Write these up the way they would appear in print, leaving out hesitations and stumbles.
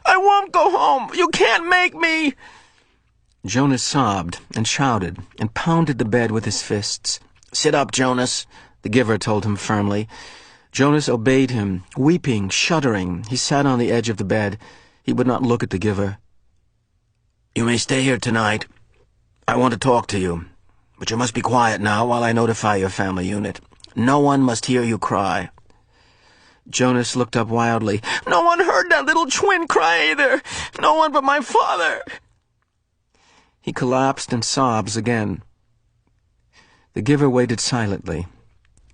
I won't go home! You can't make me!" Jonas sobbed and shouted and pounded the bed with his fists. "Sit up, Jonas," the giver told him firmly. Jonas obeyed him, weeping, shuddering. He sat on the edge of the bed. He would not look at the giver. "You may stay here tonight. I want to talk to you. But you must be quiet now while I notify your family unit. No one must hear you cry." Jonas looked up wildly. "No one heard that little twin cry either. No one but my father." He collapsed in sobs again. The giver waited silently.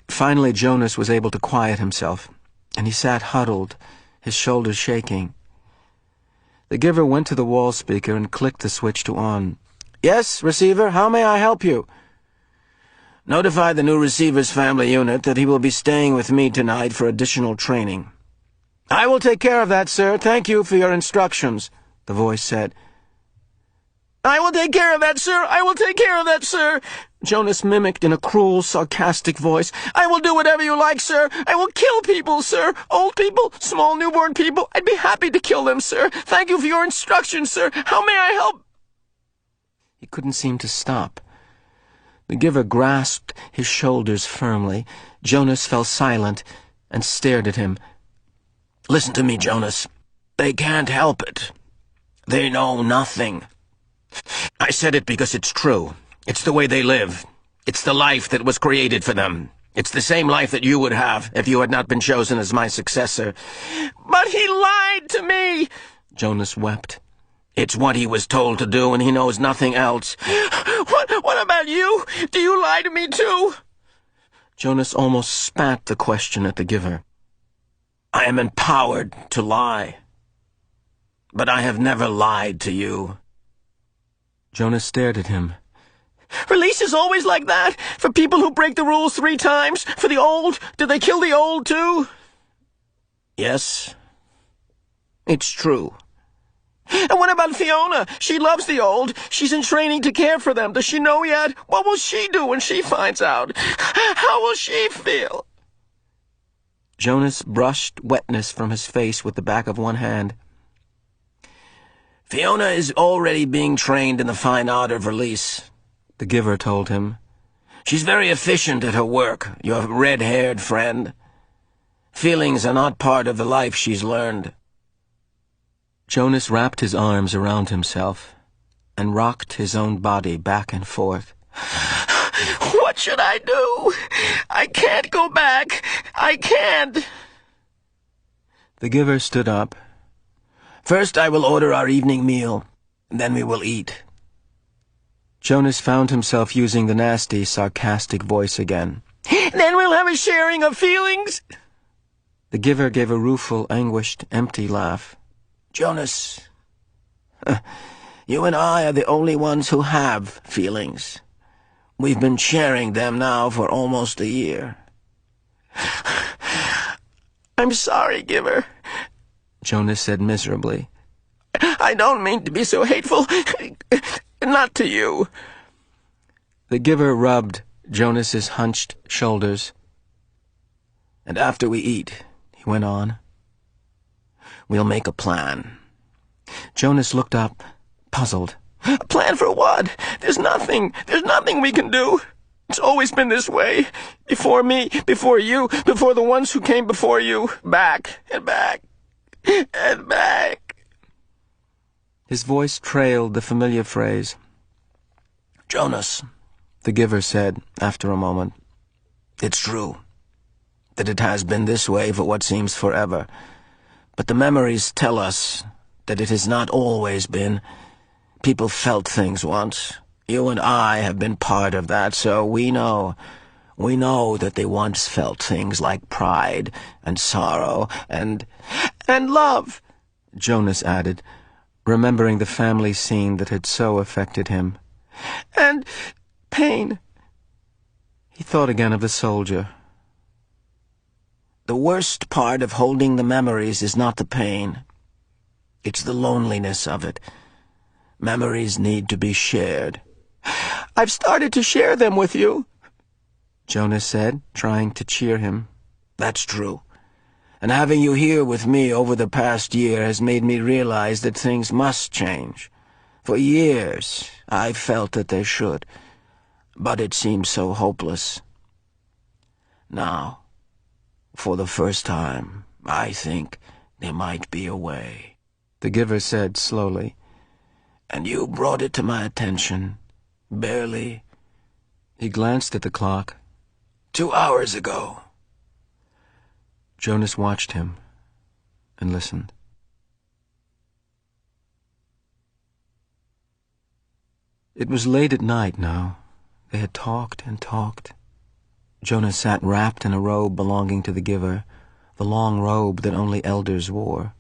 Finally, Jonas was able to quiet himself, and he sat huddled, his shoulders shaking. The giver went to the wall speaker and clicked the switch to on. "Yes, receiver, how may I help you?" "Notify the new receiver's family unit that he will be staying with me tonight for additional training." "I will take care of that, sir. Thank you for your instructions," the voice said. "I will take care of that, sir. I will take care of that, sir," Jonas mimicked in a cruel, sarcastic voice. "I will do whatever you like, sir. I will kill people, sir. Old people, small newborn people. I'd be happy to kill them, sir. Thank you for your instructions, sir. How may I help?" He couldn't seem to stop. The giver grasped his shoulders firmly. Jonas fell silent and stared at him. "Listen to me, Jonas. They can't help it. They know nothing. I said it because it's true. It's the way they live. It's the life that was created for them. It's the same life that you would have if you had not been chosen as my successor." "But he lied to me!" Jonas wept. "It's what he was told to do, and he knows nothing else." What about you? Do you lie to me too?" Jonas almost spat the question at the giver. "I am empowered to lie. But I have never lied to you." Jonas stared at him. "Release is always like that? For people who break the rules 3 times? For the old? Did they kill the old too?" "Yes. It's true." "And what about Fiona? She loves the old. She's in training to care for them. Does she know yet? What will she do when she finds out? How will she feel?" Jonas brushed wetness from his face with the back of one hand. "Fiona is already being trained in the fine art of release," the giver told him. "She's very efficient at her work, your red-haired friend. Feelings are not part of the life she's learned." Jonas wrapped his arms around himself and rocked his own body back and forth. "What should I do? I can't go back. I can't." The giver stood up. "First I will order our evening meal, then we will eat." Jonas found himself using the nasty, sarcastic voice again. "Then we'll have a sharing of feelings?" The giver gave a rueful, anguished, empty laugh. "Jonas, you and I are the only ones who have feelings. We've been sharing them now for almost a year." "I'm sorry, Giver," Jonas said miserably. "I don't mean to be so hateful. Not to you." The giver rubbed Jonas's hunched shoulders. "And after we eat," he went on, "we'll make a plan." Jonas looked up, puzzled. "A plan for what? There's nothing we can do. It's always been this way. Before me, before you, before the ones who came before you. Back and back and back." His voice trailed the familiar phrase. "Jonas," the giver said after a moment, "it's true that it has been this way for what seems forever. But the memories tell us that it has not always been. People felt things once. You and I have been part of that, so we know that they once felt things like pride and sorrow and love," Jonas added, remembering the family scene that had so affected him. "And pain." He thought again of the soldier. "The worst part of holding the memories is not the pain. It's the loneliness of it. Memories need to be shared." "I've started to share them with you," Jonas said, trying to cheer him. "That's true. And having you here with me over the past year has made me realize that things must change. For years, I felt that they should, but it seemed so hopeless. Now, for the first time, I think there might be a way," the giver said slowly. "And you brought it to my attention, barely—" He glanced at the clock. 2 hours ago." Jonas watched him and listened. It was late at night now. They had talked and talked. Jonas sat wrapped in a robe belonging to the giver, the long robe that only elders wore.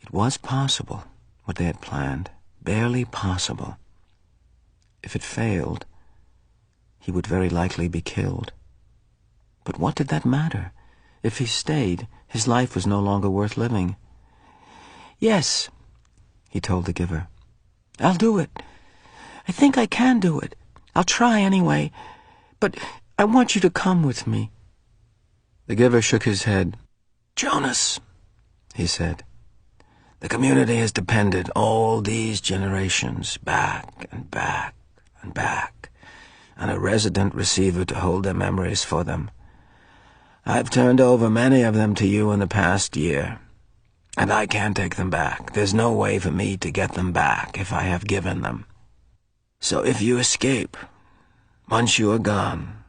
It was possible, what they had planned, barely possible. If it failed, he would very likely be killed. But what did that matter? If he stayed, his life was no longer worth living. "Yes," he told the giver. "I'll do it. I think I can do it. I'll try anyway. But I want you to come with me." The giver shook his head. "Jonas," he said, "the community has depended all these generations, back and back and back, on a resident receiver to hold their memories for them. I've turned over many of them to you in the past year, and I can't take them back. There's no way for me to get them back if I have given them. So if you escape, once you are gone,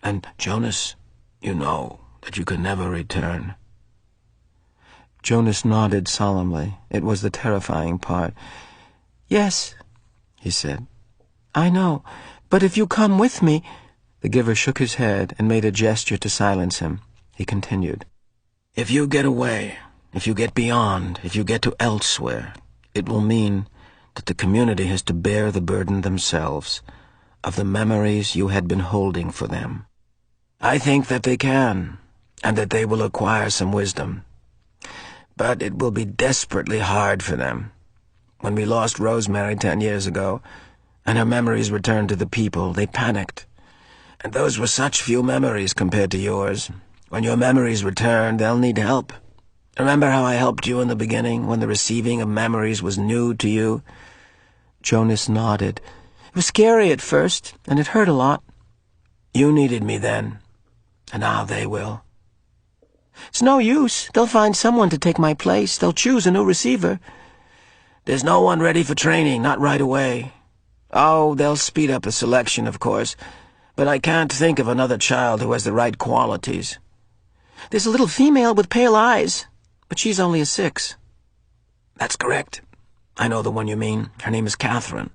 and Jonas, you know that you can never return." Jonas nodded solemnly. It was the terrifying part. "Yes," he said, "I know, but if you come with me—" The giver shook his head and made a gesture to silence him. He continued, "If you get away, if you get beyond, if you get to elsewhere, it will mean that the community has to bear the burden themselves of the memories you had been holding for them. I think that they can, and that they will acquire some wisdom. But it will be desperately hard for them. When we lost Rosemary 10 years ago, and her memories returned to the people, they panicked. And those were such few memories compared to yours. When your memories return, they'll need help. Remember how I helped you in the beginning, when the receiving of memories was new to you?" Jonas nodded. "It was scary at first, and it hurt a lot." "You needed me then, and now they will." "It's no use. They'll find someone to take my place. They'll choose a new receiver." "There's no one ready for training, not right away." "Oh, they'll speed up the selection, of course, but I can't think of another child who has the right qualities." "There's a little female with pale eyes, but she's only a 6. "That's correct. I know the one you mean. Her name is Catherine.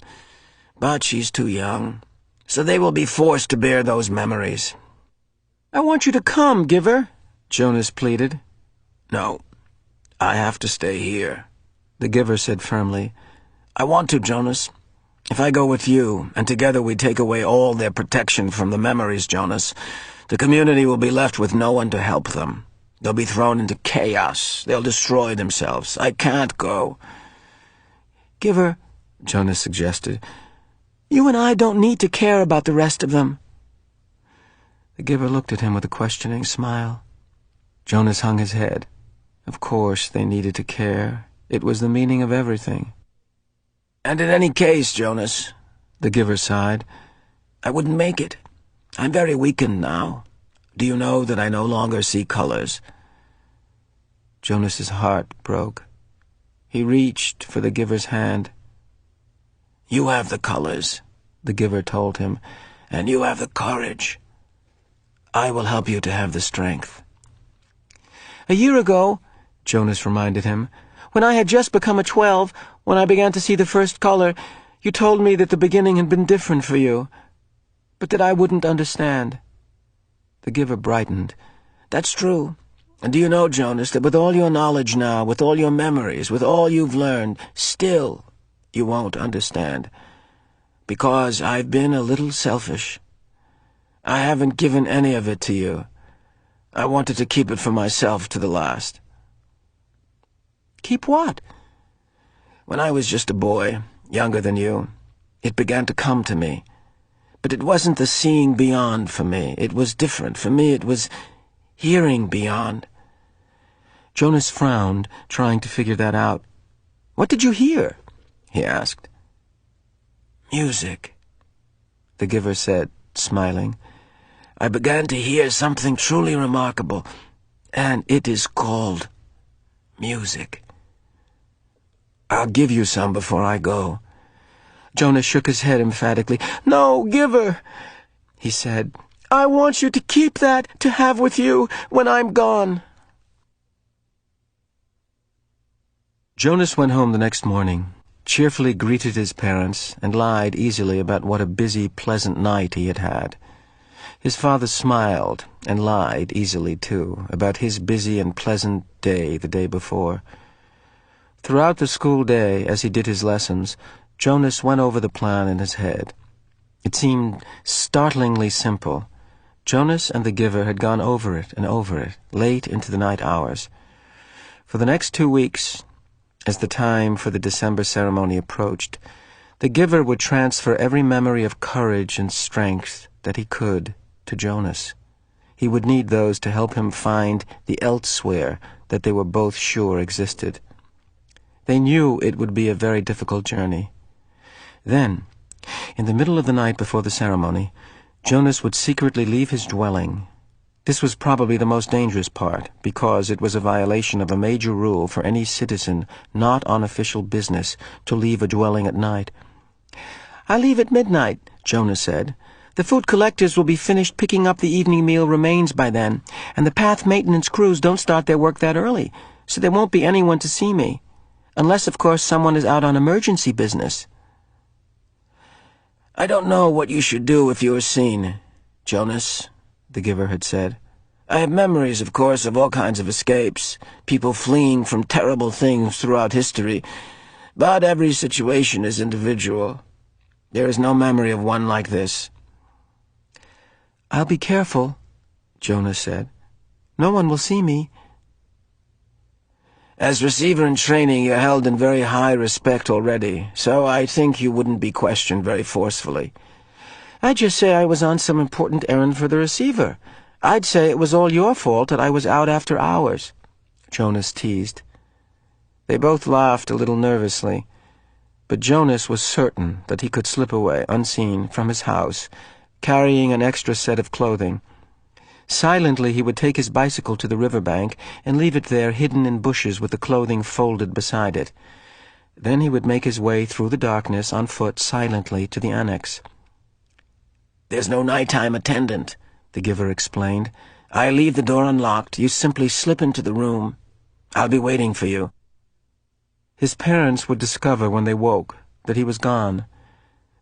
But she's too young, so they will be forced to bear those memories." "I want you to come, Giver," Jonas pleaded. "No, I have to stay here," the giver said firmly. "I want to, Jonas. If I go with you, and together we take away all their protection from the memories, Jonas, the community will be left with no one to help them. They'll be thrown into chaos. They'll destroy themselves. I can't go." "Giver," Jonas suggested, "you and I don't need to care about the rest of them." The giver looked at him with a questioning smile. Jonas hung his head. Of course they needed to care. It was the meaning of everything. "And in any case, Jonas," the giver sighed, "I wouldn't make it. I'm very weakened now. Do you know that I no longer see colors?" Jonas's heart broke. He reached for the giver's hand. "You have the colors," the giver told him, "and you have the courage. I will help you to have the strength." "A year ago," Jonas reminded him, "when I had just become a 12, when I began to see the first color, you told me that the beginning had been different for you, but that I wouldn't understand." The giver brightened. "That's true. And do you know, Jonas, that with all your knowledge now, with all your memories, with all you've learned, still you won't understand. Because I've been a little selfish. I haven't given any of it to you. I wanted to keep it for myself to the last." "Keep what?" "When I was just a boy, younger than you, it began to come to me. But it wasn't the seeing beyond for me. It was different. For me, it was hearing beyond. Jonas frowned, trying to figure that out. "What did you hear?" he asked. "Music," the giver said, smiling. "I began to hear something truly remarkable, and it is called music. I'll give you some before I go." Jonas shook his head emphatically. "No, Giver," he said. "I want you to keep that to have with you when I'm gone." Jonas went home the next morning, cheerfully greeted his parents, and lied easily about what a busy, pleasant night he had had. His father smiled and lied easily, too, about his busy and pleasant day the day before. Throughout the school day, as he did his lessons, Jonas went over the plan in his head. It seemed startlingly simple. Jonas and the giver had gone over it, late into the night hours. For the next 2 weeks, as the time for the December ceremony approached, the giver would transfer every memory of courage and strength that he could to Jonas. He would need those to help him find the elsewhere that they were both sure existed. They knew it would be a very difficult journey. Then, in the middle of the night before the ceremony, Jonas would secretly leave his dwelling. This was probably the most dangerous part, because it was a violation of a major rule for any citizen not on official business to leave a dwelling at night. "I leave at midnight," Jonas said. "The food collectors will be finished picking up the evening meal remains by then, and the path maintenance crews don't start their work that early, so there won't be anyone to see me. Unless, of course, someone is out on emergency business." "I don't know what you should do if you were seen, Jonas," the giver had said. "I have memories, of course, of all kinds of escapes, people fleeing from terrible things throughout history, but every situation is individual. There is no memory of one like this." "I'll be careful," Jonas said. "No one will see me." "As receiver in training, you're held in very high respect already, so I think you wouldn't be questioned very forcefully." "I'd just say I was on some important errand for the receiver. I'd say it was all your fault that I was out after hours," Jonas teased. They both laughed a little nervously, but Jonas was certain that he could slip away, unseen, from his house, carrying an extra set of clothing. Silently he would take his bicycle to the riverbank and leave it there hidden in bushes with the clothing folded beside it. Then he would make his way through the darkness on foot silently to the annex. "There's no nighttime attendant," the giver explained. "I leave the door unlocked. You simply slip into the room. I'll be waiting for you." His parents would discover when they woke that he was gone.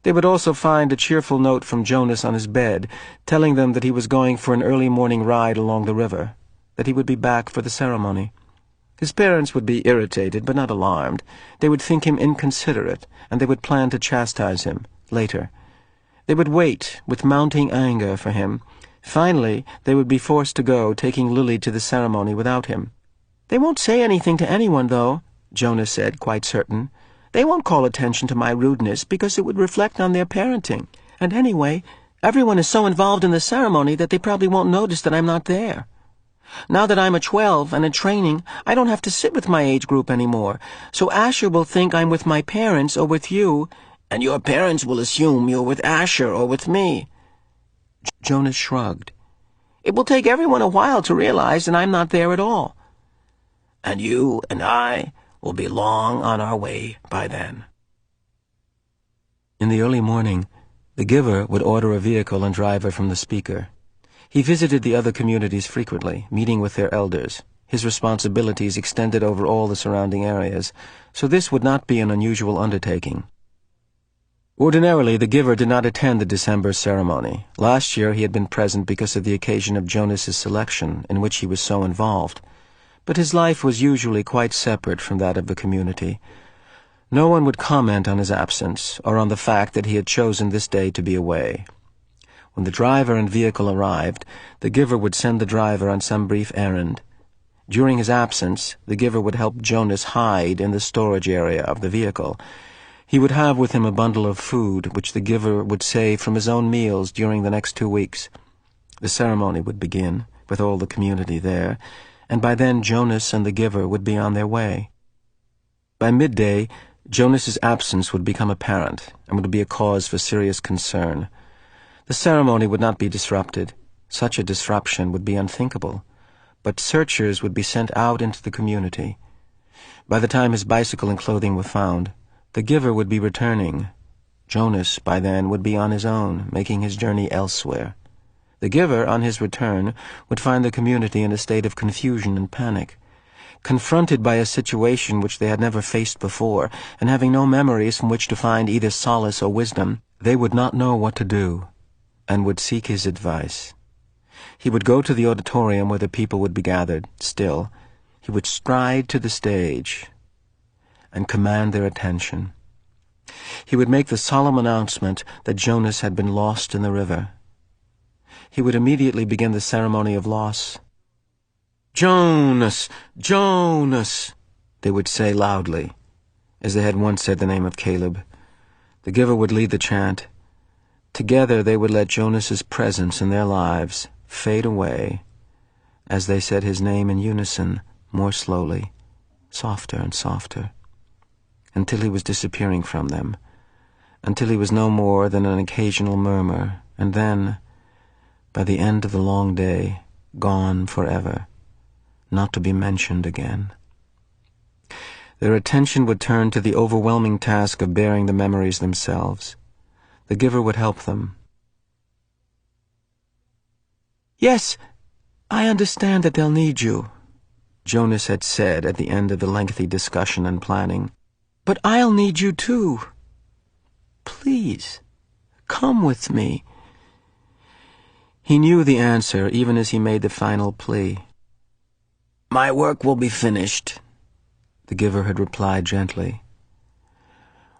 They would also find a cheerful note from Jonas on his bed, telling them that he was going for an early morning ride along the river, that he would be back for the ceremony. His parents would be irritated, but not alarmed. They would think him inconsiderate, and they would plan to chastise him later. They would wait with mounting anger for him. Finally, they would be forced to go, taking Lily to the ceremony without him. "They won't say anything to anyone, though," Jonas said, quite certain. "They won't call attention to my rudeness because it would reflect on their parenting. And anyway, everyone is so involved in the ceremony that they probably won't notice that I'm not there. Now that I'm a 12 and in training, I don't have to sit with my age group anymore, so Asher will think I'm with my parents or with you, and your parents will assume you're with Asher or with me." Jonas shrugged. "It will take everyone a while to realize that I'm not there at all. And you and I will be long on our way by then." In the early morning, the giver would order a vehicle and driver from the speaker. He visited the other communities frequently, meeting with their elders. His responsibilities extended over all the surrounding areas, so this would not be an unusual undertaking. Ordinarily, the giver did not attend the December ceremony. Last year he had been present because of the occasion of Jonas's selection, in which he was so involved. But his life was usually quite separate from that of the community. No one would comment on his absence, or on the fact that he had chosen this day to be away. When the driver and vehicle arrived, the giver would send the driver on some brief errand. During his absence, the giver would help Jonas hide in the storage area of the vehicle. He would have with him a bundle of food, which the giver would save from his own meals during the next 2 weeks. The ceremony would begin, with all the community there, and by then Jonas and the Giver would be on their way. By midday, Jonas's absence would become apparent and would be a cause for serious concern. The ceremony would not be disrupted. Such a disruption would be unthinkable. But searchers would be sent out into the community. By the time his bicycle and clothing were found, the Giver would be returning. Jonas, by then, would be on his own, making his journey elsewhere. The Giver, on his return, would find the community in a state of confusion and panic. Confronted by a situation which they had never faced before, and having no memories from which to find either solace or wisdom, they would not know what to do, and would seek his advice. He would go to the auditorium where the people would be gathered. Still, he would stride to the stage and command their attention. He would make the solemn announcement that Jonas had been lost in the river. He would immediately begin the ceremony of loss. "Jonas! Jonas!" they would say loudly, as they had once said the name of Caleb. The Giver would lead the chant. Together they would let Jonas's presence in their lives fade away as they said his name in unison, more slowly, softer and softer, until he was disappearing from them, until he was no more than an occasional murmur, and then, by the end of the long day, gone forever, not to be mentioned again. Their attention would turn to the overwhelming task of bearing the memories themselves. The Giver would help them. "Yes, I understand that they'll need you," Jonas had said at the end of the lengthy discussion and planning. "But I'll need you too. Please, come with me." He knew the answer even as he made the final plea. "My work will be finished," the Giver had replied gently,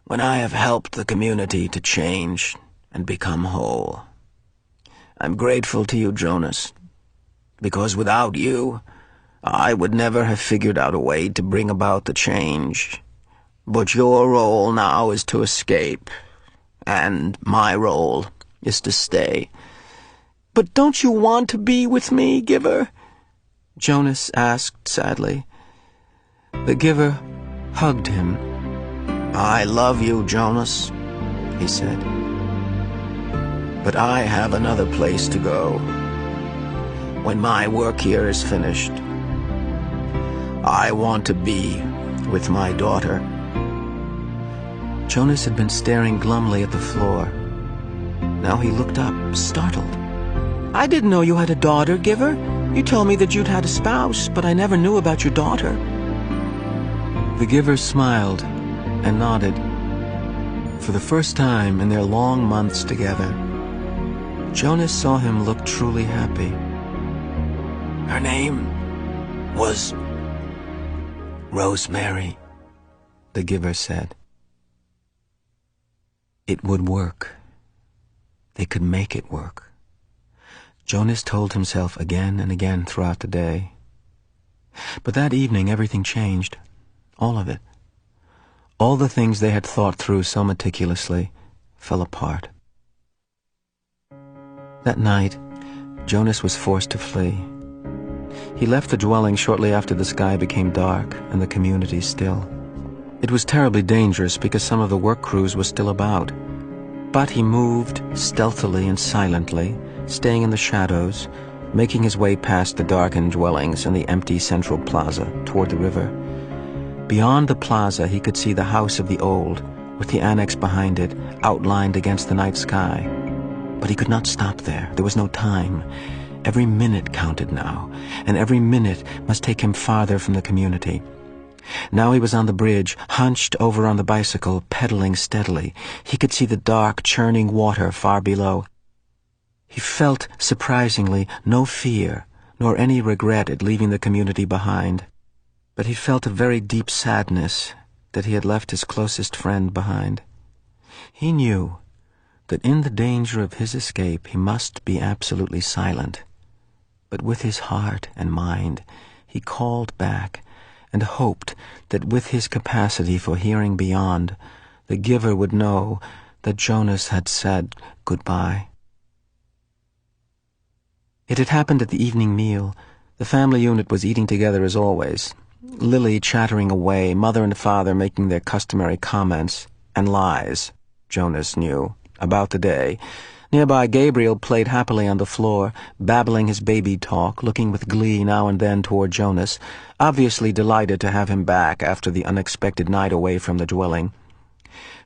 "when I have helped the community to change and become whole. I'm grateful to you, Jonas, because without you, I would never have figured out a way to bring about the change. But your role now is to escape, and my role is to stay." "But don't you want to be with me, Giver?" Jonas asked sadly. The Giver hugged him. "I love you, Jonas," he said. "But I have another place to go. When my work here is finished, I want to be with my daughter." Jonas had been staring glumly at the floor. Now he looked up, startled. "I didn't know you had a daughter, Giver. You told me that you'd had a spouse, but I never knew about your daughter." The Giver smiled and nodded. For the first time in their long months together, Jonas saw him look truly happy. "Her name was Rosemary," the Giver said. It would work. They could make it work. Jonas told himself again and again throughout the day. But that evening everything changed. All of it. All the things they had thought through so meticulously fell apart. That night, Jonas was forced to flee. He left the dwelling shortly after the sky became dark and the community still. It was terribly dangerous because some of the work crews were still about. But he moved stealthily and silently, staying in the shadows, making his way past the darkened dwellings and the empty central plaza toward the river. Beyond the plaza he could see the house of the old, with the annex behind it, outlined against the night sky. But he could not stop there. There was no time. Every minute counted now, and every minute must take him farther from the community. Now he was on the bridge, hunched over on the bicycle, pedaling steadily. He could see the dark, churning water far below. He felt, surprisingly, no fear, nor any regret at leaving the community behind. But he felt a very deep sadness that he had left his closest friend behind. He knew that in the danger of his escape he must be absolutely silent. But with his heart and mind, he called back and hoped that with his capacity for hearing beyond, the Giver would know that Jonas had said goodbye. It had happened at the evening meal. The family unit was eating together as always. Lily chattering away, mother and father making their customary comments and lies, Jonas knew, about the day. Nearby, Gabriel played happily on the floor, babbling his baby talk, looking with glee now and then toward Jonas, obviously delighted to have him back after the unexpected night away from the dwelling.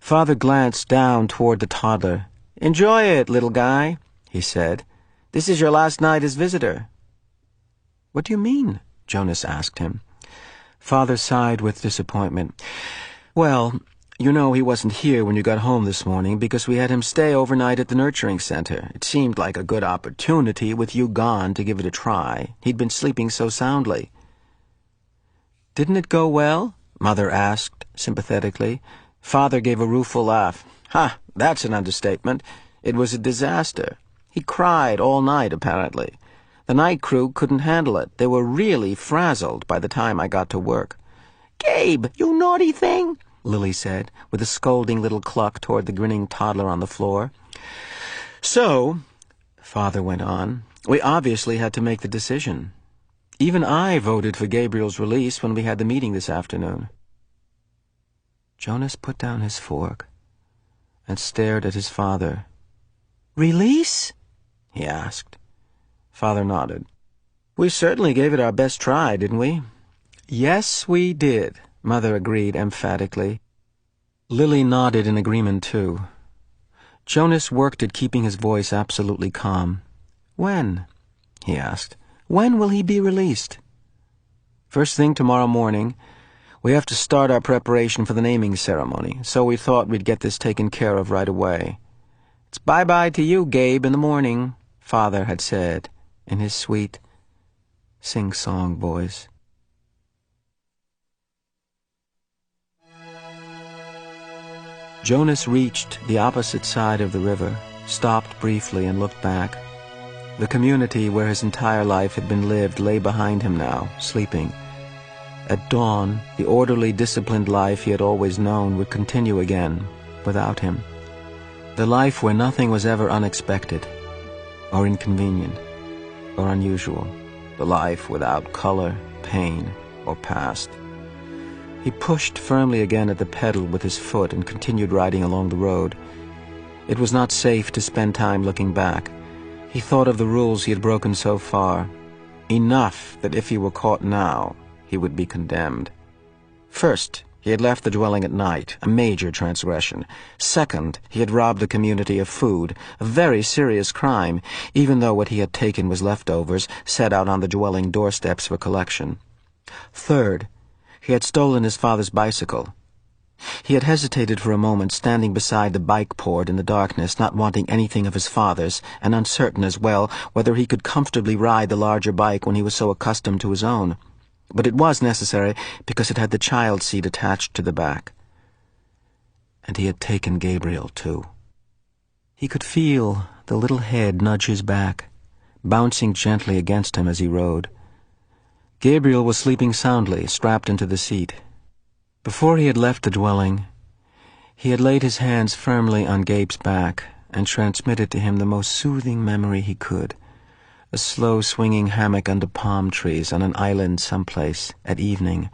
Father glanced down toward the toddler. "Enjoy it, little guy," he said. "This is your last night as visitor." "What do you mean?" Jonas asked him. Father sighed with disappointment. "Well, you know he wasn't here when you got home this morning because we had him stay overnight at the nurturing center. It seemed like a good opportunity with you gone to give it a try. He'd been sleeping so soundly." "Didn't it go well?" Mother asked sympathetically. Father gave a rueful laugh. "Ha, that's an understatement. It was a disaster. He cried all night, apparently. The night crew couldn't handle it. They were really frazzled by the time I got to work." "Gabe, you naughty thing," Lily said, with a scolding little cluck toward the grinning toddler on the floor. "So," Father went on, "we obviously had to make the decision. Even I voted for Gabriel's release when we had the meeting this afternoon." Jonas put down his fork and stared at his father. "Release?" he asked. Father nodded. "We certainly gave it our best try, didn't we?" "Yes, we did," Mother agreed emphatically. Lily nodded in agreement, too. Jonas worked at keeping his voice absolutely calm. "When?" he asked. "When will he be released?" "First thing tomorrow morning. We have to start our preparation for the naming ceremony, so we thought we'd get this taken care of right away. It's bye-bye to you, Gabe, in the morning," Father had said in his sweet, sing-song voice. Jonas reached the opposite side of the river, stopped briefly and looked back. The community where his entire life had been lived lay behind him now, sleeping. At dawn, the orderly, disciplined life he had always known would continue again, without him. The life where nothing was ever unexpected, or inconvenient, or unusual. The life without color, pain, or past. He pushed firmly again at the pedal with his foot and continued riding along the road. It was not safe to spend time looking back. He thought of the rules he had broken so far. Enough that if he were caught now, he would be condemned. First, he had left the dwelling at night, a major transgression. Second, he had robbed the community of food, a very serious crime, even though what he had taken was leftovers set out on the dwelling doorsteps for collection. Third, he had stolen his father's bicycle. He had hesitated for a moment, standing beside the bike port in the darkness, not wanting anything of his father's, and uncertain as well whether he could comfortably ride the larger bike when he was so accustomed to his own. But it was necessary because it had the child seat attached to the back. And he had taken Gabriel, too. He could feel the little head nudge his back, bouncing gently against him as he rode. Gabriel was sleeping soundly, strapped into the seat. Before he had left the dwelling, he had laid his hands firmly on Gabe's back and transmitted to him the most soothing memory he could. A slow swinging hammock under palm trees on an island someplace at evening,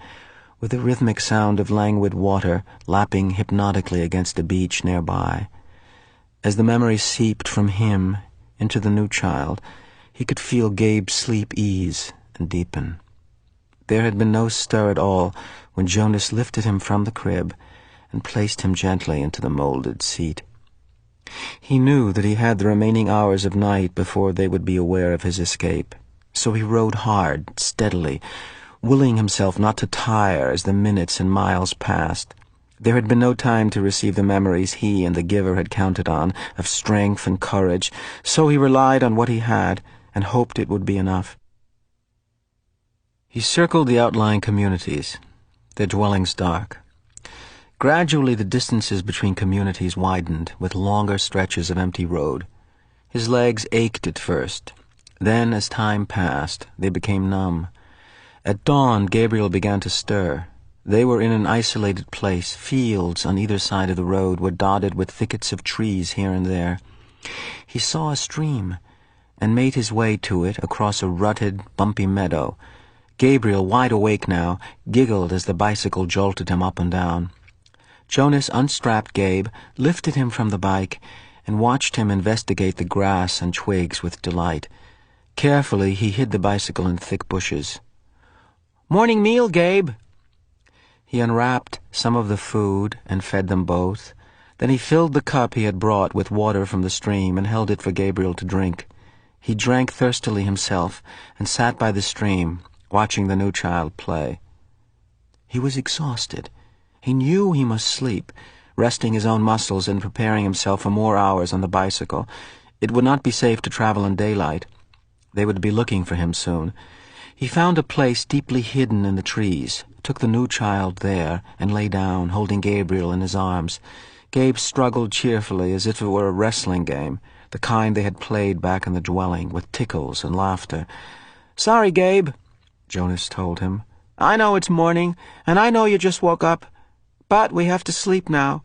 with the rhythmic sound of languid water lapping hypnotically against a beach nearby. As the memory seeped from him into the new child, he could feel Gabe's sleep ease and deepen. There had been no stir at all when Jonas lifted him from the crib and placed him gently into the molded seat. He knew that he had the remaining hours of night before they would be aware of his escape, so he rode hard, steadily, willing himself not to tire as the minutes and miles passed. There had been no time to receive the memories he and the Giver had counted on, of strength and courage, so he relied on what he had and hoped it would be enough. He circled the outlying communities, their dwellings dark. Gradually the distances between communities widened, with longer stretches of empty road. His legs ached at first. Then, as time passed, they became numb. At dawn, Gabriel began to stir. They were in an isolated place. Fields on either side of the road were dotted with thickets of trees here and there. He saw a stream, and made his way to it across a rutted, bumpy meadow. Gabriel, wide awake now, giggled as the bicycle jolted him up and down. Jonas unstrapped Gabe, lifted him from the bike, and watched him investigate the grass and twigs with delight. Carefully, he hid the bicycle in thick bushes. "Morning meal, Gabe." He unwrapped some of the food and fed them both. Then he filled the cup he had brought with water from the stream and held it for Gabriel to drink. He drank thirstily himself and sat by the stream, watching the new child play. He was exhausted. He knew he must sleep, resting his own muscles and preparing himself for more hours on the bicycle. It would not be safe to travel in daylight. They would be looking for him soon. He found a place deeply hidden in the trees, took the new child there, and lay down, holding Gabriel in his arms. Gabe struggled cheerfully as if it were a wrestling game, the kind they had played back in the dwelling, with tickles and laughter. "Sorry, Gabe," Jonas told him. "I know it's morning, and I know you just woke up, but we have to sleep now."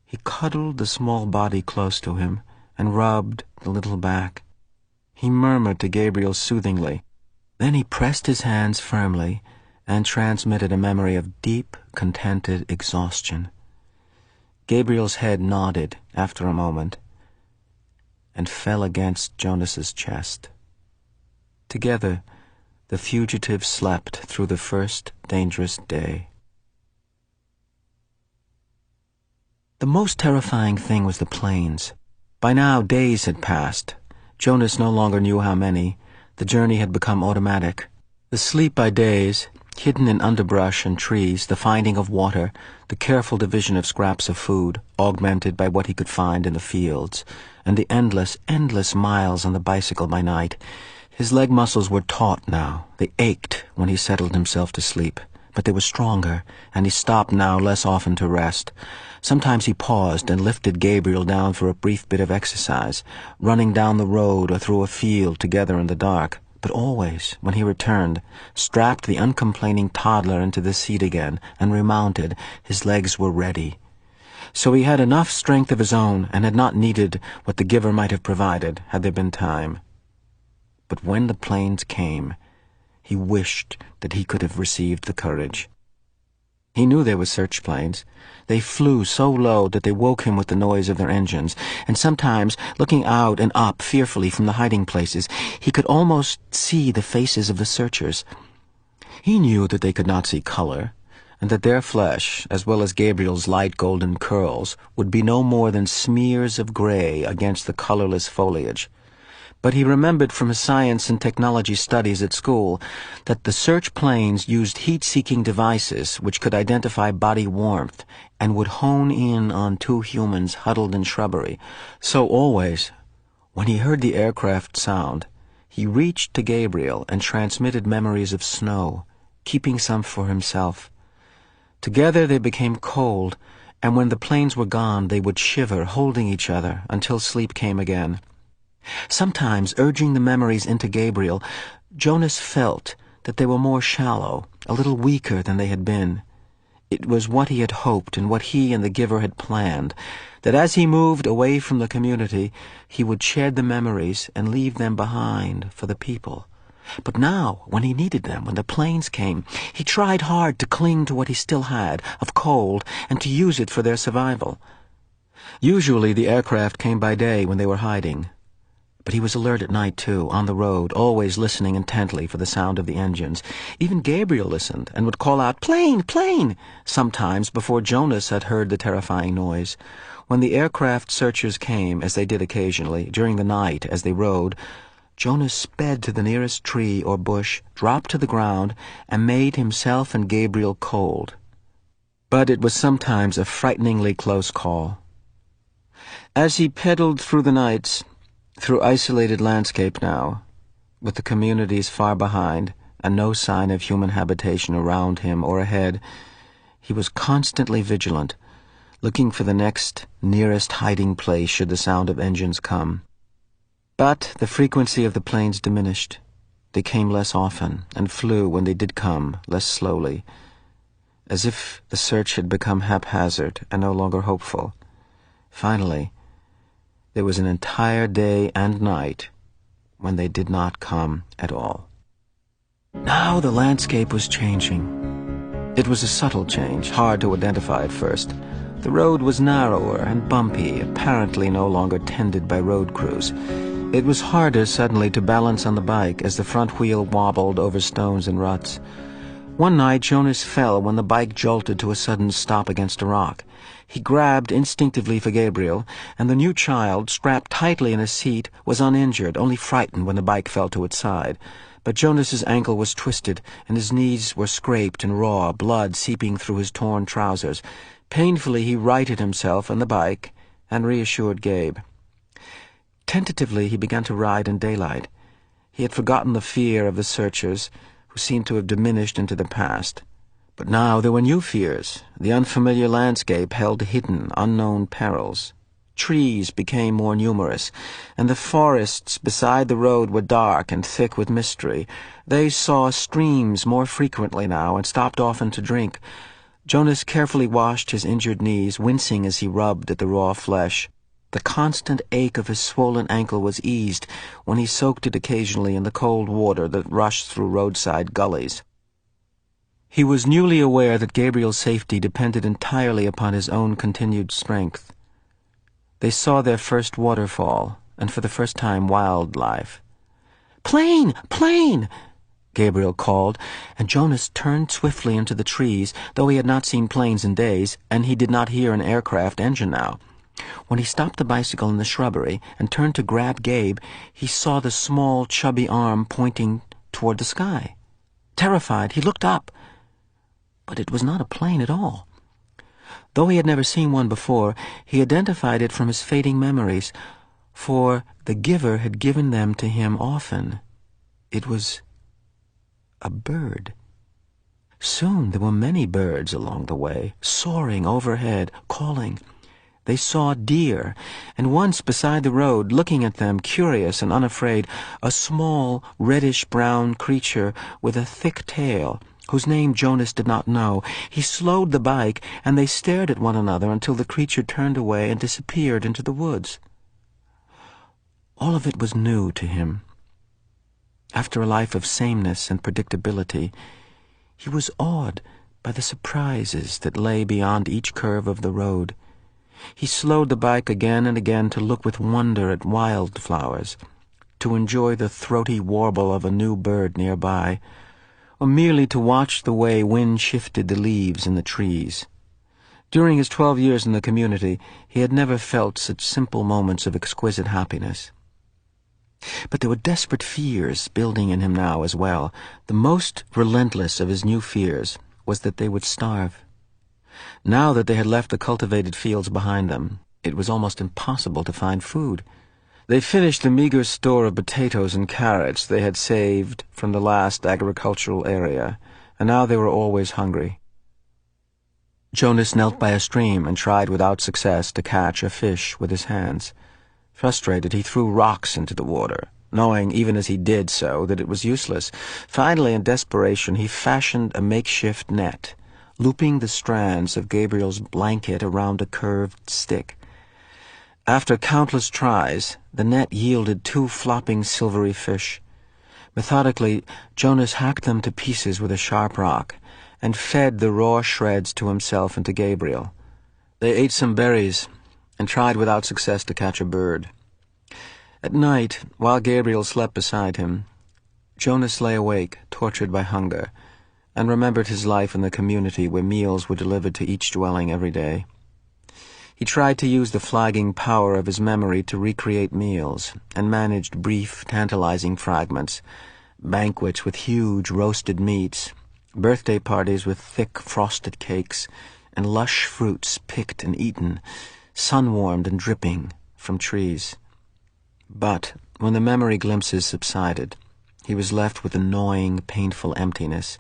He cuddled the small body close to him and rubbed the little back. He murmured to Gabriel soothingly. Then he pressed his hands firmly and transmitted a memory of deep, contented exhaustion. Gabriel's head nodded after a moment and fell against Jonas's chest. Together, the fugitives slept through the first dangerous day. The most terrifying thing was the plains. By now, days had passed. Jonas no longer knew how many. The journey had become automatic. The sleep by days, hidden in underbrush and trees, the finding of water, the careful division of scraps of food, augmented by what he could find in the fields, and the endless, endless miles on the bicycle by night. His leg muscles were taut now. They ached when he settled himself to sleep, but they were stronger, and he stopped now less often to rest. Sometimes he paused and lifted Gabriel down for a brief bit of exercise, running down the road or through a field together in the dark. But always, when he returned, strapped the uncomplaining toddler into the seat again and remounted, his legs were ready. So he had enough strength of his own and had not needed what the Giver might have provided had there been time. But when the plains came, he wished that he could have received the courage. He knew they were search planes. They flew so low that they woke him with the noise of their engines, and sometimes, looking out and up fearfully from the hiding places, he could almost see the faces of the searchers. He knew that they could not see color, and that their flesh, as well as Gabriel's light golden curls, would be no more than smears of gray against the colorless foliage. But he remembered from his science and technology studies at school that the search planes used heat-seeking devices which could identify body warmth and would hone in on two humans huddled in shrubbery. So always, when he heard the aircraft sound, he reached to Gabriel and transmitted memories of snow, keeping some for himself. Together they became cold, and when the planes were gone they would shiver, holding each other, until sleep came again. Sometimes, urging the memories into Gabriel, Jonas felt that they were more shallow, a little weaker than they had been. It was what he had hoped and what he and the Giver had planned, that as he moved away from the community, he would shed the memories and leave them behind for the people. But now, when he needed them, when the planes came, he tried hard to cling to what he still had of cold and to use it for their survival. Usually the aircraft came by day when they were hiding. But he was alert at night, too, on the road, always listening intently for the sound of the engines. Even Gabriel listened and would call out, "Plane! Plane!" sometimes before Jonas had heard the terrifying noise. When the aircraft searchers came, as they did occasionally, during the night as they rode, Jonas sped to the nearest tree or bush, dropped to the ground, and made himself and Gabriel cold. But it was sometimes a frighteningly close call. As he pedaled through the nights, through isolated landscape now, with the communities far behind and no sign of human habitation around him or ahead, he was constantly vigilant, looking for the next nearest hiding place should the sound of engines come. But the frequency of the planes diminished. They came less often and flew, when they did come, less slowly, as if the search had become haphazard and no longer hopeful. Finally, There was an entire day and night when they did not come at all. Now the landscape was changing. It was a subtle change, hard to identify at first. The road was narrower and bumpy, apparently no longer tended by road crews. It was harder suddenly to balance on the bike as the front wheel wobbled over stones and ruts. One night Jonas fell when the bike jolted to a sudden stop against a rock. He grabbed instinctively for Gabriel, and the new child, strapped tightly in a seat, was uninjured, only frightened when the bike fell to its side. But Jonas's ankle was twisted, and his knees were scraped and raw, blood seeping through his torn trousers. Painfully he righted himself on the bike and reassured Gabe. Tentatively he began to ride in daylight. He had forgotten the fear of the searchers, who seemed to have diminished into the past. But now there were new fears. The unfamiliar landscape held hidden, unknown perils. Trees became more numerous, and the forests beside the road were dark and thick with mystery. They saw streams more frequently now and stopped often to drink. Jonas carefully washed his injured knees, wincing as he rubbed at the raw flesh. The constant ache of his swollen ankle was eased when he soaked it occasionally in the cold water that rushed through roadside gullies. He was newly aware that Gabriel's safety depended entirely upon his own continued strength. They saw their first waterfall, and for the first time wildlife. "Plane! Plane!" Gabriel called, and Jonas turned swiftly into the trees, though he had not seen planes in days, and he did not hear an aircraft engine now. When he stopped the bicycle in the shrubbery and turned to grab Gabe, he saw the small, chubby arm pointing toward the sky. Terrified, he looked up, but it was not a plane at all. Though he had never seen one before, he identified it from his fading memories, for the Giver had given them to him often. It was a bird. Soon there were many birds along the way, soaring overhead, calling. They saw deer, and once beside the road, looking at them, curious and unafraid, a small, reddish-brown creature with a thick tail, whose name Jonas did not know. He slowed the bike, and they stared at one another until the creature turned away and disappeared into the woods. All of it was new to him. After a life of sameness and predictability, he was awed by the surprises that lay beyond each curve of the road. He slowed the bike again and again to look with wonder at wildflowers, to enjoy the throaty warble of a new bird nearby, or merely to watch the way wind shifted the leaves in the trees. During his 12 years in the community, he had never felt such simple moments of exquisite happiness. But there were desperate fears building in him now as well. The most relentless of his new fears was that they would starve. Now that they had left the cultivated fields behind them, it was almost impossible to find food. They finished the meager store of potatoes and carrots they had saved from the last agricultural area, and now they were always hungry. Jonas knelt by a stream and tried without success to catch a fish with his hands. Frustrated, he threw rocks into the water, knowing, even as he did so, that it was useless. Finally, in desperation, he fashioned a makeshift net, looping the strands of Gabriel's blanket around a curved stick. After countless tries, the net yielded 2 flopping silvery fish. Methodically, Jonas hacked them to pieces with a sharp rock and fed the raw shreds to himself and to Gabriel. They ate some berries and tried without success to catch a bird. At night, while Gabriel slept beside him, Jonas lay awake, tortured by hunger, and remembered his life in the community where meals were delivered to each dwelling every day. He tried to use the flagging power of his memory to recreate meals, and managed brief, tantalizing fragments, banquets with huge roasted meats, birthday parties with thick frosted cakes, and lush fruits picked and eaten, sun-warmed and dripping from trees. But when the memory glimpses subsided, he was left with a gnawing, painful emptiness.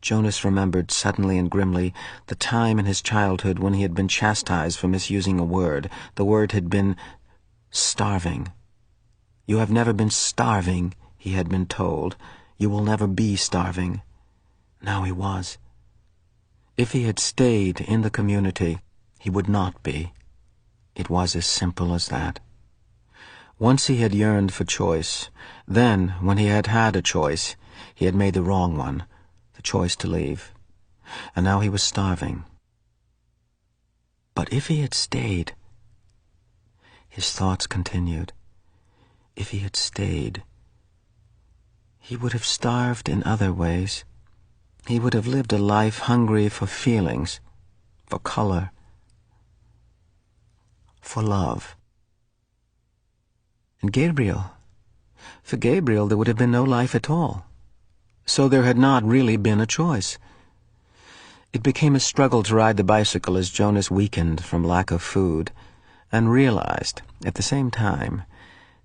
Jonas remembered suddenly and grimly the time in his childhood when he had been chastised for misusing a word. The word had been starving. "You have never been starving," he had been told. "You will never be starving." Now he was. If he had stayed in the community, he would not be. It was as simple as that. Once he had yearned for choice. Then, when he had had a choice, he had made the wrong one, the choice to leave. And now he was starving. But if he had stayed, his thoughts continued. If he had stayed, he would have starved in other ways. He would have lived a life hungry for feelings, for color, for love. And for Gabriel there would have been no life at all. So there had not really been a choice. It became a struggle to ride the bicycle as Jonas weakened from lack of food, and realized, at the same time,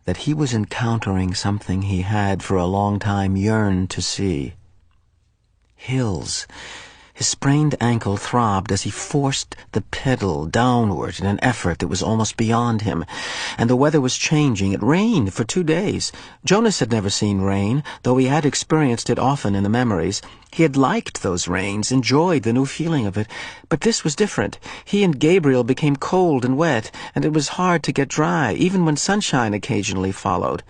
that he was encountering something he had for a long time yearned to see. Hills. His sprained ankle throbbed as he forced the pedal downward in an effort that was almost beyond him. And the weather was changing. It rained for 2 days. Jonas had never seen rain, though he had experienced it often in the memories. He had liked those rains, enjoyed the new feeling of it. But this was different. He and Gabriel became cold and wet, and it was hard to get dry, even when sunshine occasionally followed.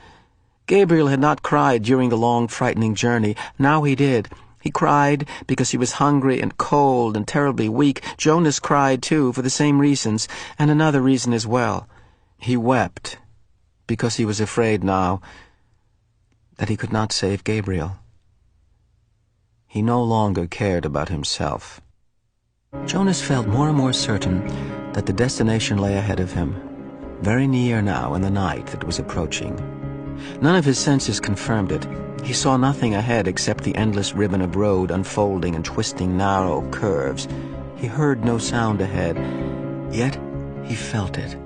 Gabriel had not cried during the long, frightening journey. Now he did. He cried because he was hungry and cold and terribly weak. Jonas cried, too, for the same reasons, and another reason as well. He wept because he was afraid now that he could not save Gabriel. He no longer cared about himself. Jonas felt more and more certain that the destination lay ahead of him, very near now in the night that was approaching. None of his senses confirmed it. He saw nothing ahead except the endless ribbon of road unfolding and twisting narrow curves. He heard no sound ahead, yet he felt it.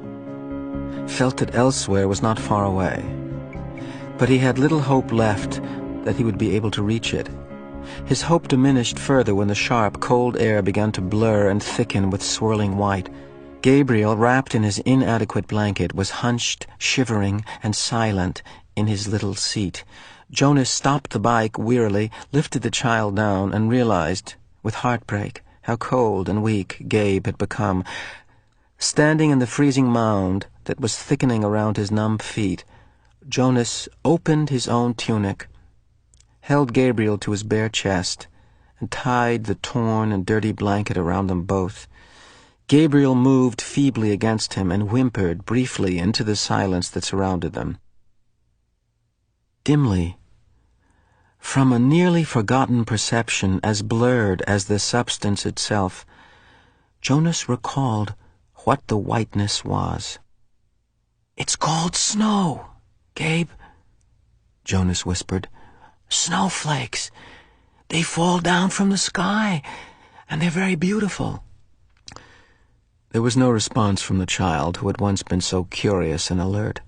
Felt that elsewhere was not far away. But he had little hope left that he would be able to reach it. His hope diminished further when the sharp, cold air began to blur and thicken with swirling white. Gabriel, wrapped in his inadequate blanket, was hunched, shivering, and silent in his little seat. Jonas stopped the bike wearily, lifted the child down, and realized, with heartbreak, how cold and weak Gabe had become. Standing in the freezing mound that was thickening around his numb feet, Jonas opened his own tunic, held Gabriel to his bare chest, and tied the torn and dirty blanket around them both. Gabriel moved feebly against him and whimpered briefly into the silence that surrounded them. Dimly, from a nearly forgotten perception as blurred as the substance itself, Jonas recalled what the whiteness was. "It's called snow, Gabe," Jonas whispered. "Snowflakes. They fall down from the sky, and they're very beautiful." There was no response from the child who had once been so curious and alert.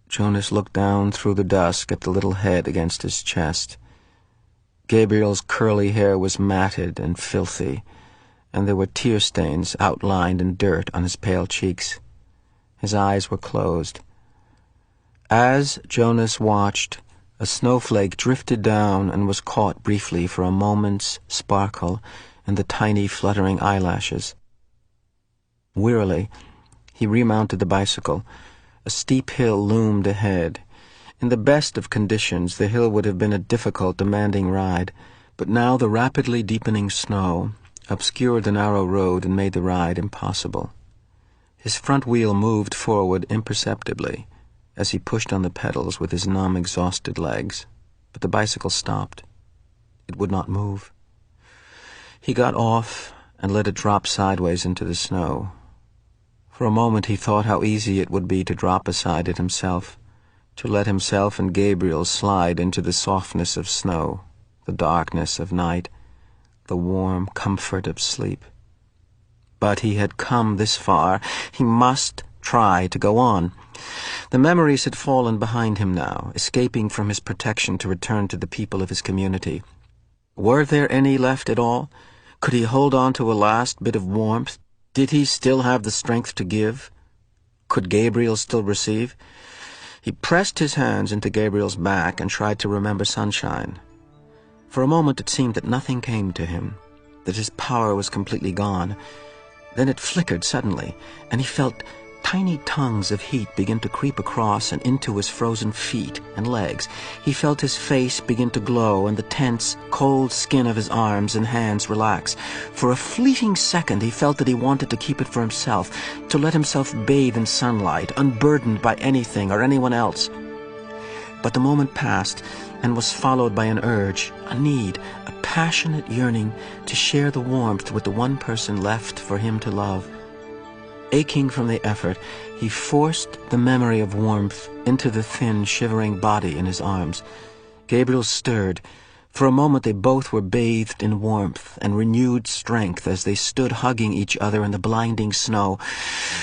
Jonas looked down through the dusk at the little head against his chest. Gabriel's curly hair was matted and filthy, and there were tear stains outlined in dirt on his pale cheeks. His eyes were closed. As Jonas watched, a snowflake drifted down and was caught briefly for a moment's sparkle in the tiny fluttering eyelashes. Wearily, he remounted the bicycle. A steep hill loomed ahead. In the best of conditions, the hill would have been a difficult, demanding ride, but now the rapidly deepening snow obscured the narrow road and made the ride impossible. His front wheel moved forward imperceptibly as he pushed on the pedals with his numb, exhausted legs, but the bicycle stopped. It would not move. He got off and let it drop sideways into the snow. For a moment he thought how easy it would be to drop beside it himself, to let himself and Gabriel slide into the softness of snow, the darkness of night, the warm comfort of sleep. But he had come this far. He must try to go on. The memories had fallen behind him now, escaping from his protection to return to the people of his community. Were there any left at all? Could he hold on to a last bit of warmth? Did he still have the strength to give? Could Gabriel still receive? He pressed his hands into Gabriel's back and tried to remember sunshine. For a moment it seemed that nothing came to him, that his power was completely gone. Then it flickered suddenly, and he felt Tiny tongues of heat began to creep across and into his frozen feet and legs. He felt his face begin to glow and the tense, cold skin of his arms and hands relax. For a fleeting second he felt that he wanted to keep it for himself, to let himself bathe in sunlight, unburdened by anything or anyone else. But the moment passed and was followed by an urge, a need, a passionate yearning to share the warmth with the one person left for him to love. Aching from the effort, he forced the memory of warmth into the thin, shivering body in his arms. Gabriel stirred. For a moment they both were bathed in warmth and renewed strength as they stood hugging each other in the blinding snow.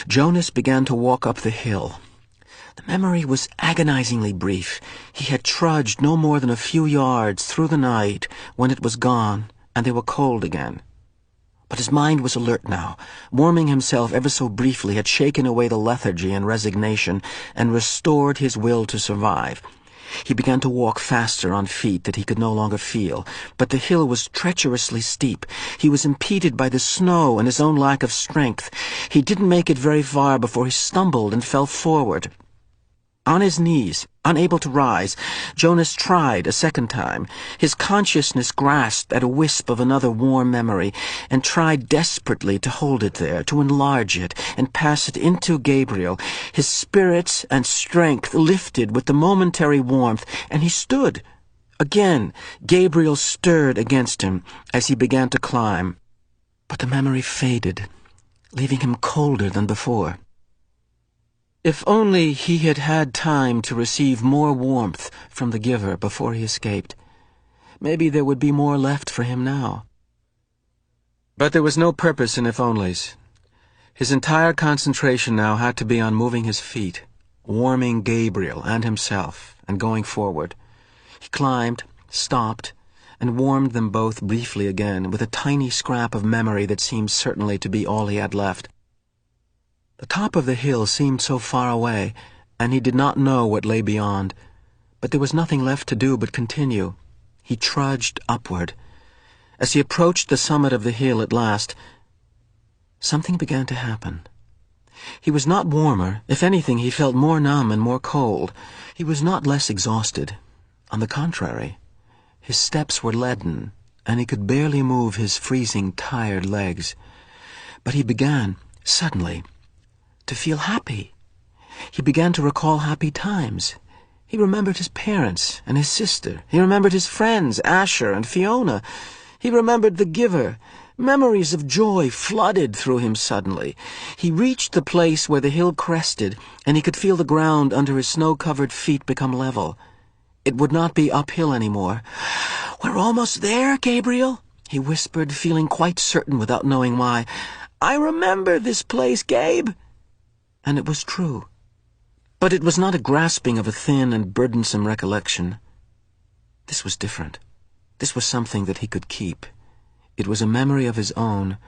Jonas began to walk up the hill. The memory was agonizingly brief. He had trudged no more than a few yards through the night when it was gone, and they were cold again. But his mind was alert now. Warming himself ever so briefly had shaken away the lethargy and resignation and restored his will to survive. He began to walk faster on feet that he could no longer feel, but the hill was treacherously steep. He was impeded by the snow and his own lack of strength. He didn't make it very far before he stumbled and fell forward. On his knees, unable to rise, Jonas tried a second time. His consciousness grasped at a wisp of another warm memory and tried desperately to hold it there, to enlarge it and pass it into Gabriel. His spirits and strength lifted with the momentary warmth, and he stood. Again, Gabriel stirred against him as he began to climb. But the memory faded, leaving him colder than before. If only he had had time to receive more warmth from the giver before he escaped. Maybe there would be more left for him now. But there was no purpose in if-onlys. His entire concentration now had to be on moving his feet, warming Gabriel and himself, and going forward. He climbed, stopped, and warmed them both briefly again, with a tiny scrap of memory that seemed certainly to be all he had left. The top of the hill seemed so far away, and he did not know what lay beyond. But there was nothing left to do but continue. He trudged upward. As he approached the summit of the hill at last, something began to happen. He was not warmer. If anything, he felt more numb and more cold. He was not less exhausted. On the contrary, his steps were leaden, and he could barely move his freezing, tired legs. But he began, suddenly, to feel happy. He began to recall happy times. He remembered his parents and his sister. He remembered his friends, Asher and Fiona. He remembered the giver. Memories of joy flooded through him suddenly. He reached the place where the hill crested, and he could feel the ground under his snow-covered feet become level. It would not be uphill anymore. "We're almost there, Gabriel," he whispered, feeling quite certain without knowing why. "I remember this place, Gabe." And it was true. But it was not a grasping of a thin and burdensome recollection. This was different. This was something that he could keep. It was a memory of his own.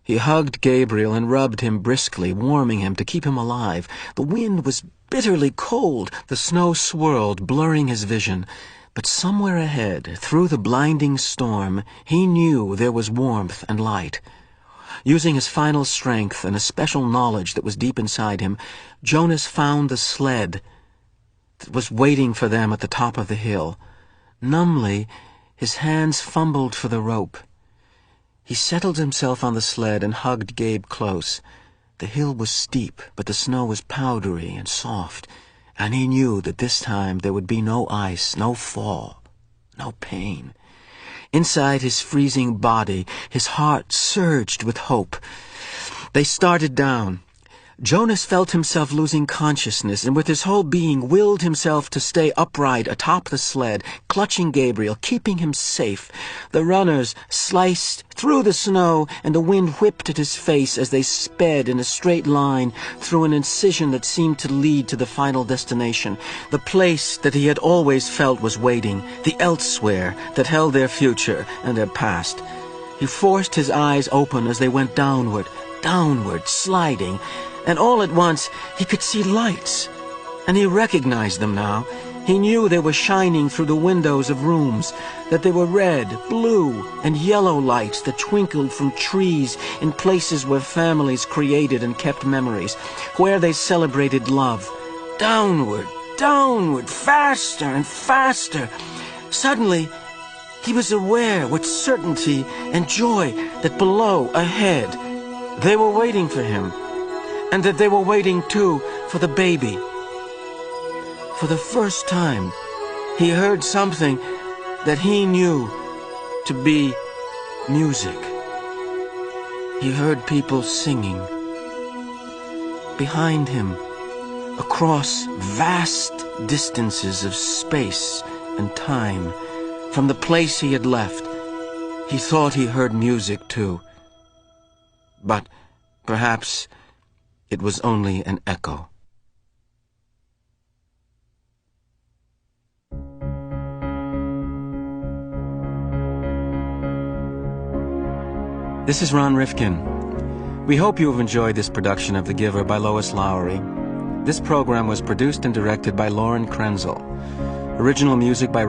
He hugged Gabriel and rubbed him briskly, warming him to keep him alive. The wind was bitterly cold. The snow swirled, blurring his vision. But somewhere ahead, through the blinding storm, he knew there was warmth and light. Using his final strength and a special knowledge that was deep inside him, Jonas found the sled that was waiting for them at the top of the hill. Numbly, his hands fumbled for the rope. He settled himself on the sled and hugged Gabe close. The hill was steep, but the snow was powdery and soft, and he knew that this time there would be no ice, no fall, no pain. Inside his freezing body, his heart surged with hope. They started down. Jonas felt himself losing consciousness, and with his whole being willed himself to stay upright atop the sled, clutching Gabriel, keeping him safe. The runners sliced through the snow, and the wind whipped at his face as they sped in a straight line through an incision that seemed to lead to the final destination, the place that he had always felt was waiting, the elsewhere that held their future and their past. He forced his eyes open as they went downward, sliding, and all at once he could see lights, and he recognized them now. He knew they were shining through the windows of rooms, that they were red, blue, and yellow lights that twinkled from trees in places where families created and kept memories, where they celebrated love. Downward, downward, faster and faster. Suddenly, he was aware with certainty and joy that below, ahead, they were waiting for him, and that they were waiting, too, for the baby. For the first time, he heard something that he knew to be music. He heard people singing. Behind him, across vast distances of space and time, from the place he had left, he thought he heard music too. But perhaps it was only an echo. This is Ron Rifkin. We hope you have enjoyed this production of The Giver by Lois Lowry. This program was produced and directed by Lauren Krenzel. Original music by